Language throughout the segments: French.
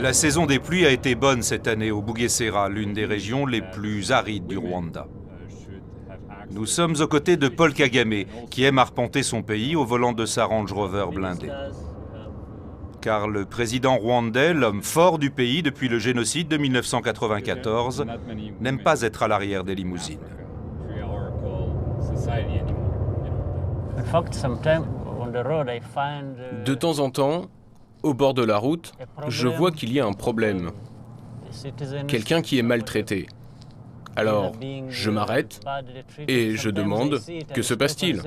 La saison des pluies a été bonne cette année au Bugesera, l'une des régions les plus arides du Rwanda. Nous sommes aux côtés de Paul Kagame, qui aime arpenter son pays au volant de sa Range Rover blindée. Car le président rwandais, l'homme fort du pays depuis le génocide de 1994, n'aime pas être à l'arrière des limousines. De temps en temps, au bord de la route, je vois qu'il y a un problème. Quelqu'un qui est maltraité. Alors, je m'arrête et je demande « Que se passe-t-il »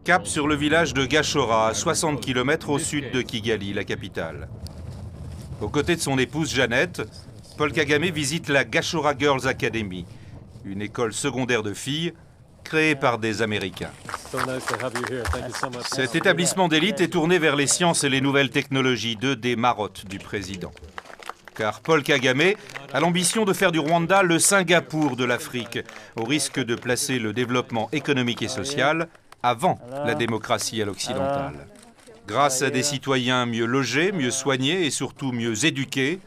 Cap sur le village de Gashora, à 60 km au sud de Kigali, la capitale. Aux côtés de son épouse Jeannette, Paul Kagame visite la Gashora Girls Academy, une école secondaire de filles créée par des Américains. Cet établissement d'élite est tourné vers les sciences et les nouvelles technologies, deux des marottes du président. Car Paul Kagame a l'ambition de faire du Rwanda le Singapour de l'Afrique, au risque de placer le développement économique et social avant la démocratie à l'occidentale. Grâce à des citoyens mieux logés, mieux soignés et surtout mieux éduqués,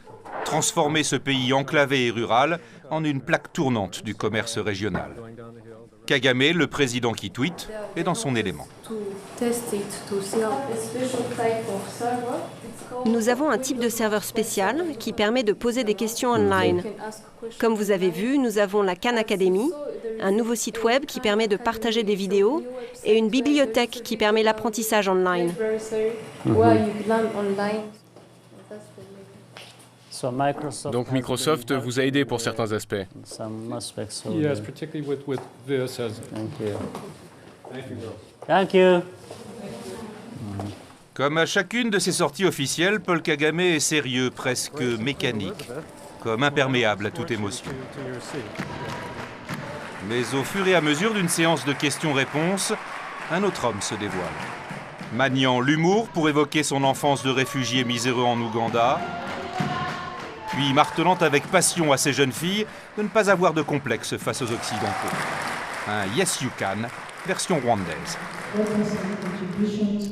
transformer ce pays enclavé et rural en une plaque tournante du commerce régional. Kagame, le président qui tweet, est dans son élément. Nous avons un type de serveur spécial qui permet de poser des questions online. Comme vous avez vu, nous avons la Khan Academy, un nouveau site web qui permet de partager des vidéos et une bibliothèque qui permet l'apprentissage online. Donc Microsoft vous a aidé pour certains aspects. Yes, particularly with this as Thank you. Comme à chacune de ses sorties officielles, Paul Kagame est sérieux, presque mécanique, comme imperméable à toute émotion. Mais au fur et à mesure d'une séance de questions-réponses, un autre homme se dévoile. Maniant l'humour pour évoquer son enfance de réfugié miséreux en Ouganda, puis martelant avec passion à ces jeunes filles de ne pas avoir de complexe face aux Occidentaux. Un « Yes You Can » version rwandaise.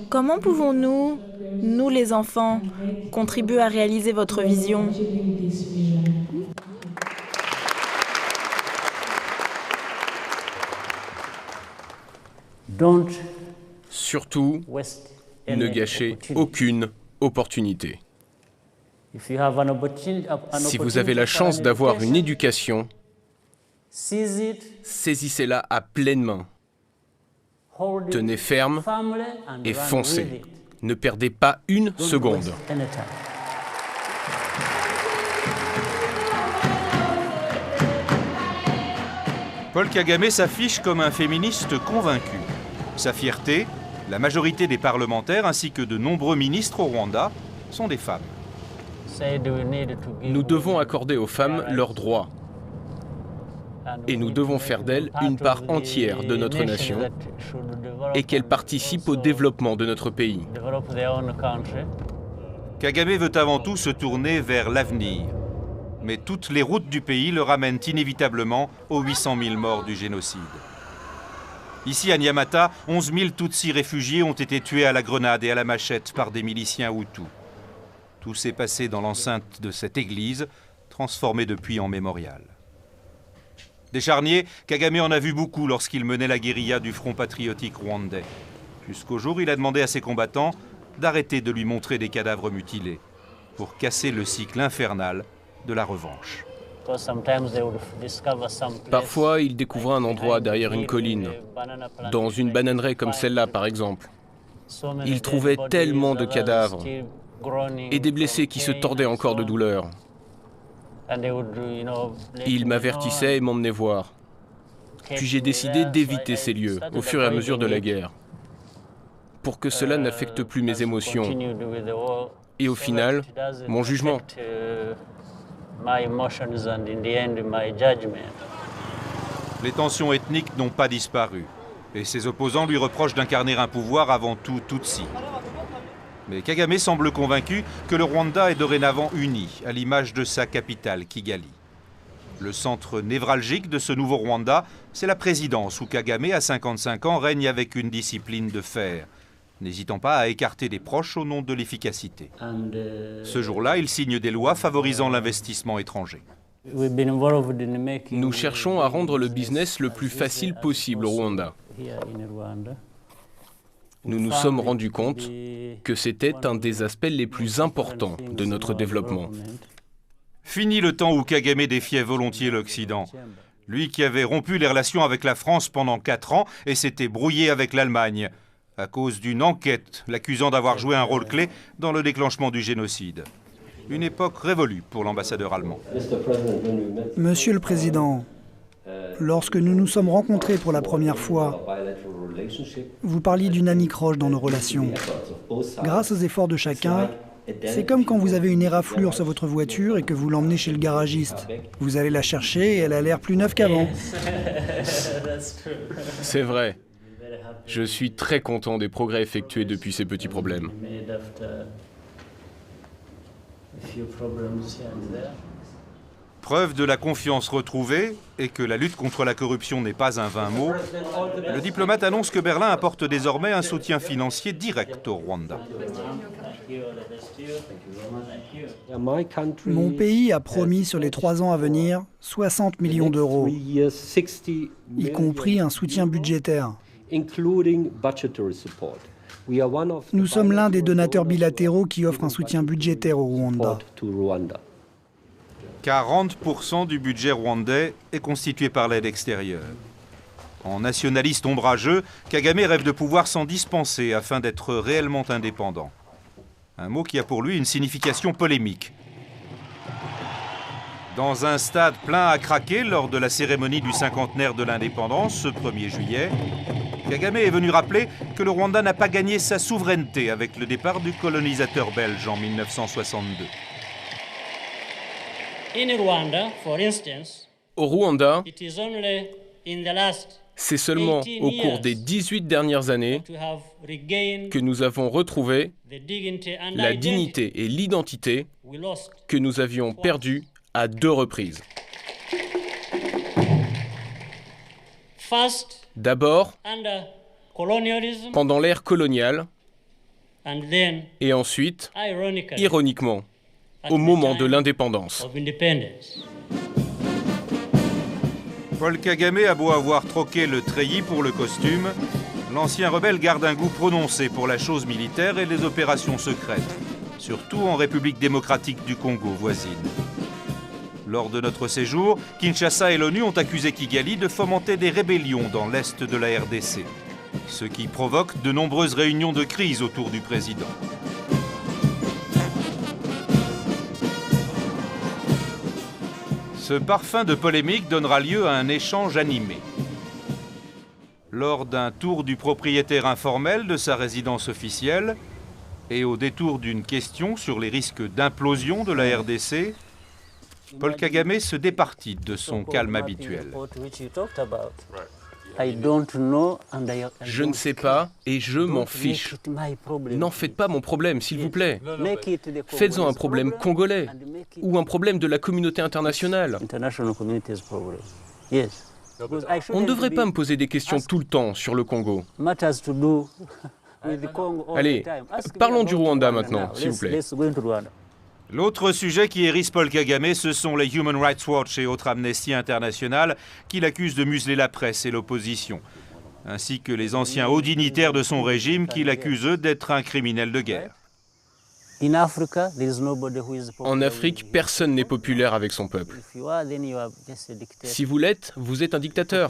Comment pouvons-nous, nous les enfants, contribuer à réaliser votre vision ? Surtout, ne gâchez aucune opportunité. Si vous avez la chance d'avoir une éducation, saisissez-la à pleine main. Tenez ferme et foncez. Ne perdez pas une seconde. Paul Kagame s'affiche comme un féministe convaincu. Sa fierté, la majorité des parlementaires ainsi que de nombreux ministres au Rwanda sont des femmes. Nous devons accorder aux femmes leurs droits. Et nous devons faire d'elles une part entière de notre nation et qu'elles participent au développement de notre pays. Kagame veut avant tout se tourner vers l'avenir. Mais toutes les routes du pays le ramènent inévitablement aux 800 000 morts du génocide. Ici à Nyamata, 11 000 Tutsis réfugiés ont été tués à la grenade et à la machette par des miliciens Hutus. Tout s'est passé dans l'enceinte de cette église, transformée depuis en mémorial. Des charniers, Kagame en a vu beaucoup lorsqu'il menait la guérilla du Front patriotique rwandais. Jusqu'au jour où il a demandé à ses combattants d'arrêter de lui montrer des cadavres mutilés pour casser le cycle infernal de la revanche. Parfois, il découvrait un endroit derrière une colline, dans une bananeraie comme celle-là par exemple. Il trouvait tellement de cadavres et des blessés qui se tordaient encore de douleur. Il m'avertissait et m'emmenait voir. Puis j'ai décidé d'éviter ces lieux au fur et à mesure de la guerre, pour que cela n'affecte plus mes émotions et au final, mon jugement. Les tensions ethniques n'ont pas disparu et ses opposants lui reprochent d'incarner un pouvoir avant tout Tutsi. Mais Kagame semble convaincu que le Rwanda est dorénavant uni, à l'image de sa capitale, Kigali. Le centre névralgique de ce nouveau Rwanda, c'est la présidence où Kagame, à 55 ans, règne avec une discipline de fer. n'hésitant pas à écarter des proches au nom de l'efficacité. Ce jour-là, il signe des lois favorisant l'investissement étranger. Nous cherchons à rendre le business le plus facile possible au Rwanda. Nous nous sommes rendus compte que c'était un des aspects les plus importants de notre développement. Fini le temps où Kagame défiait volontiers l'Occident. Lui qui avait rompu les relations avec la France pendant 4 ans et s'était brouillé avec l'Allemagne, à cause d'une enquête l'accusant d'avoir joué un rôle clé dans le déclenchement du génocide. Une époque révolue pour l'ambassadeur allemand. Monsieur le Président, lorsque nous nous sommes rencontrés pour la première fois, vous parliez d'une anicroche dans nos relations. Grâce aux efforts de chacun, c'est comme quand vous avez une éraflure sur votre voiture et que vous l'emmenez chez le garagiste. Vous allez la chercher et elle a l'air plus neuve qu'avant. C'est vrai. Je suis très content des progrès effectués depuis ces petits problèmes. Preuve de la confiance retrouvée et que la lutte contre la corruption n'est pas un vain mot, le diplomate annonce que Berlin apporte désormais un soutien financier direct au Rwanda. Mon pays a promis sur les 3 ans à venir 60 millions d'euros, y compris un soutien budgétaire. Nous sommes l'un des donateurs bilatéraux qui offrent un soutien budgétaire au Rwanda. 40% du budget rwandais est constitué par l'aide extérieure. En nationaliste ombrageux, Kagame rêve de pouvoir s'en dispenser afin d'être réellement indépendant. Un mot qui a pour lui une signification polémique. Dans un stade plein à craquer lors de la cérémonie du cinquantenaire de l'indépendance, ce 1er juillet, Kagame est venu rappeler que le Rwanda n'a pas gagné sa souveraineté avec le départ du colonisateur belge en 1962. Au Rwanda, c'est seulement au cours des 18 dernières années que nous avons retrouvé la dignité et l'identité que nous avions perdues à 2 reprises. D'abord, pendant l'ère coloniale, et ensuite, ironiquement, au moment de l'indépendance. Paul Kagame a beau avoir troqué le treillis pour le costume, l'ancien rebelle garde un goût prononcé pour la chose militaire et les opérations secrètes, surtout en République démocratique du Congo voisine. Lors de notre séjour, Kinshasa et l'ONU ont accusé Kigali de fomenter des rébellions dans l'est de la RDC, ce qui provoque de nombreuses réunions de crise autour du président. Ce parfum de polémique donnera lieu à un échange animé. Lors d'un tour du propriétaire informel de sa résidence officielle et au détour d'une question sur les risques d'implosion de la RDC, Paul Kagame se départit de son calme habituel. Je ne sais pas et je m'en fiche. N'en faites pas mon problème, s'il vous plaît. Faites-en un problème congolais ou un problème de la communauté internationale. On ne devrait pas me poser des questions tout le temps sur le Congo. Allez, parlons du Rwanda maintenant, s'il vous plaît. L'autre sujet qui hérisse Paul Kagame, ce sont les Human Rights Watch et autres Amnesty International qui l'accusent de museler la presse et l'opposition, ainsi que les anciens hauts dignitaires de son régime qui l'accusent eux d'être un criminel de guerre. En Afrique, personne n'est populaire avec son peuple. Si vous l'êtes, vous êtes un dictateur.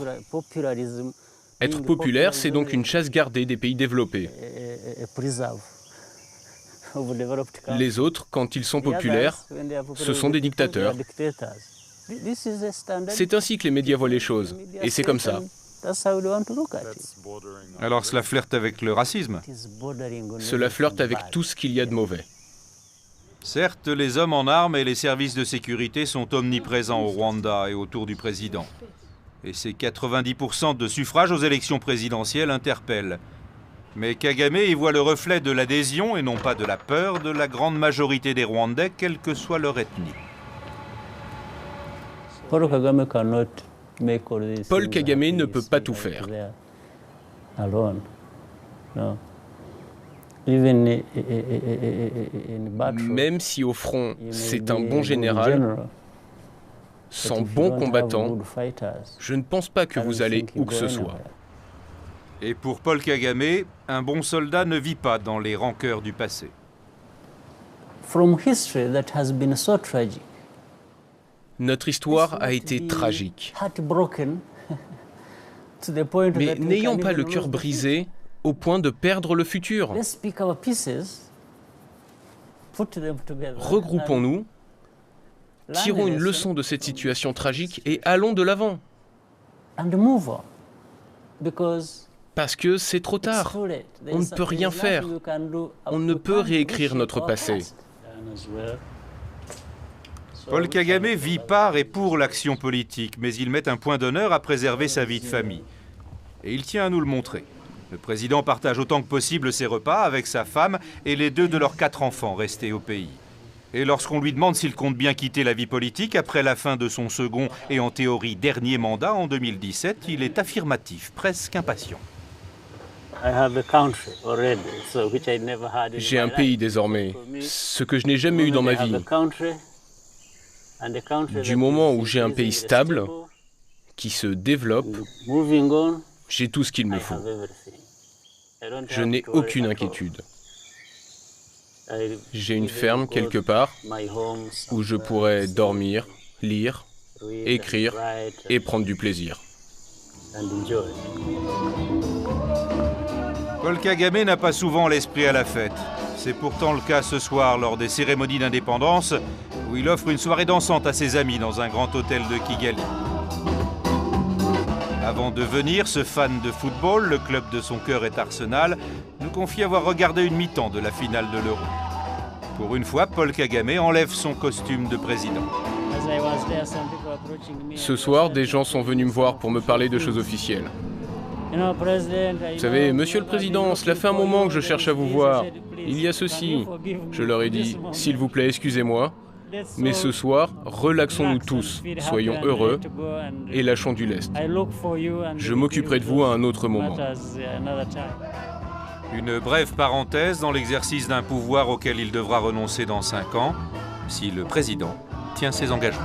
Être populaire, c'est donc une chasse gardée des pays développés. Les autres, quand ils sont populaires, ce sont des dictateurs. C'est ainsi que les médias voient les choses, et c'est comme ça. Alors cela flirte avec le racisme. Cela flirte avec tout ce qu'il y a de mauvais. Certes, les hommes en armes et les services de sécurité sont omniprésents au Rwanda et autour du président. Et ces 90% de suffrages aux élections présidentielles interpellent. Mais Kagame y voit le reflet de l'adhésion et non pas de la peur de la grande majorité des Rwandais, quelle que soit leur ethnie. Paul Kagame ne peut pas tout faire. Même si au front, c'est un bon général, sans bons combattants, je ne pense pas que vous allez où que ce soit. Et pour Paul Kagame, un bon soldat ne vit pas dans les rancœurs du passé. Notre histoire a été tragique. Mais n'ayons pas le cœur brisé au point de perdre le futur. Regroupons-nous, tirons une leçon de cette situation tragique et allons de l'avant. Parce que c'est trop tard. On ne peut rien faire. On ne peut réécrire notre passé. Paul Kagame vit par et pour l'action politique, mais il met un point d'honneur à préserver sa vie de famille. Et il tient à nous le montrer. Le président partage autant que possible ses repas avec sa femme et les 2 de leurs 4 enfants restés au pays. Et lorsqu'on lui demande s'il compte bien quitter la vie politique après la fin de son second et en théorie dernier mandat en 2017, il est affirmatif, presque impatient. J'ai un pays désormais, ce que je n'ai jamais eu dans ma vie. Du moment où j'ai un pays stable, qui se développe, j'ai tout ce qu'il me faut. Je n'ai aucune inquiétude. J'ai une ferme quelque part où je pourrais dormir, lire, écrire et prendre du plaisir. Paul Kagame n'a pas souvent l'esprit à la fête. C'est pourtant le cas ce soir lors des cérémonies d'indépendance où il offre une soirée dansante à ses amis dans un grand hôtel de Kigali. Avant de venir, ce fan de football, le club de son cœur est Arsenal, nous confie avoir regardé une mi-temps de la finale de l'Euro. Pour une fois, Paul Kagame enlève son costume de président. Ce soir, des gens sont venus me voir pour me parler de choses officielles. Vous savez, Monsieur le Président, cela fait un moment que je cherche à vous voir. Il y a ceci. Je leur ai dit, s'il vous plaît, excusez-moi, mais ce soir, relaxons-nous tous, soyons heureux et lâchons du lest. Je m'occuperai de vous à un autre moment. Une brève parenthèse dans l'exercice d'un pouvoir auquel il devra renoncer dans 5 ans, si le président tient ses engagements.